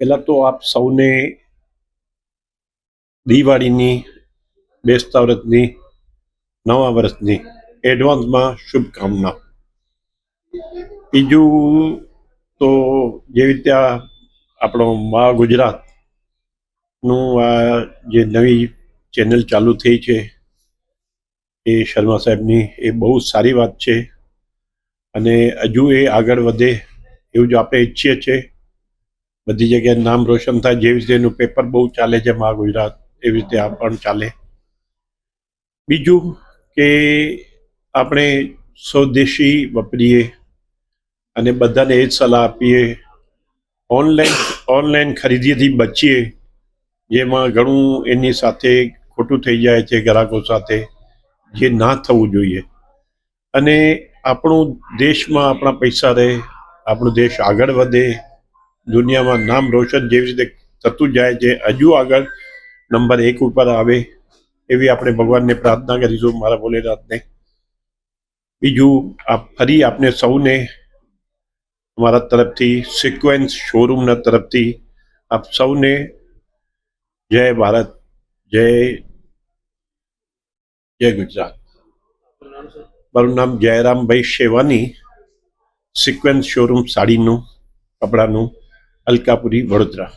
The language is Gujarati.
પહેલાં તો આપ સૌને દિવાળીની, બેસતા વર્ષની, નવા વર્ષની એડવાન્સમાં શુભકામના. બીજું તો જેવી રીતે આપણો મા ગુજરાતનું આ જે નવી ચેનલ ચાલુ થઈ છે એ શર્મા સાહેબની, એ બહુ સારી વાત છે અને હજુ એ આગળ વધે એવું જ આપણે ઈચ્છીએ છીએ. બધી જગ્યાએ નામ રોશન થાય. જેવી રીતે એનું પેપર બહુ ચાલે છે મા ગુજરાત, એવી રીતે આ પણ ચાલે. બીજું કે આપણે સ્વદેશી વાપરીએ અને બધાને એ જ સલાહ આપીએ, ઓનલાઈન ખરીદીથી બચીએ, જેમાં ઘણું એની સાથે ખોટું થઈ જાય છે ગ્રાહકો સાથે, જે ના થવું જોઈએ. અને આપણું દેશમાં આપણા પૈસા રહે, આપણો દેશ આગળ વધે, દુનિયામાં નામ રોશન જેવી રીતે થતું જાય છે, હજુ આગળ નંબર 1 ઉપર આવે એવી આપણે ભગવાનને પ્રાર્થના કરીશું, મારા ભોલેનાથને. બીજું ફરી આપને સૌને અમારા તરફથી, સિક્વન્સ શોરૂમના તરફથી આપ સૌને જય ભારત, જય ગુજરાત. મારું નામ જયરામભાઈ શેવાની, સિક્વન્સ શોરૂમ સાડીનું, કપડાનું, અલકાપુરી, વડોદરા.